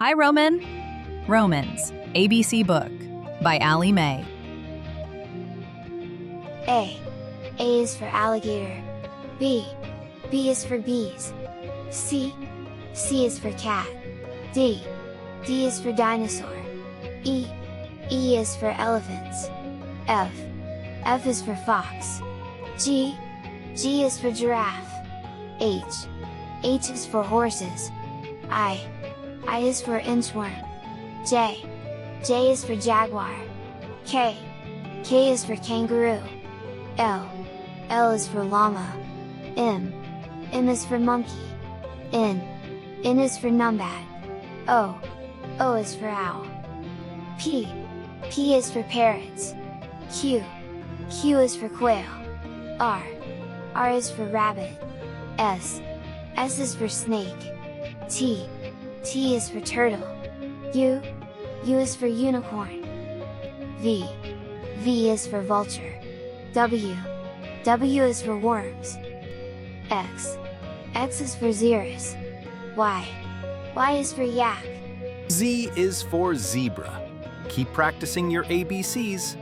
Hi, Roman. Romans, ABC Book by Allie Mae. A. A is for alligator. B. B is for bees. C. C is for cat. D. D is for dinosaur. E. E is for elephants. F. F is for fox. G. G is for giraffe. H. H is for horses. I. I is for inchworm. J. J is for jaguar. K. K is for kangaroo. L. L is for llama. M. M is for monkey. N. N is for numbat. O. O is for owl. P. P is for parrots. Q. Q is for quail. R. R is for rabbit. S. S is for snake. T. T is for turtle. U. U is for unicorn. V. V is for vulture. W. W is for worms. X. X is for xerus. Y. Y is for yak. Z is for zebra. Keep practicing your ABCs.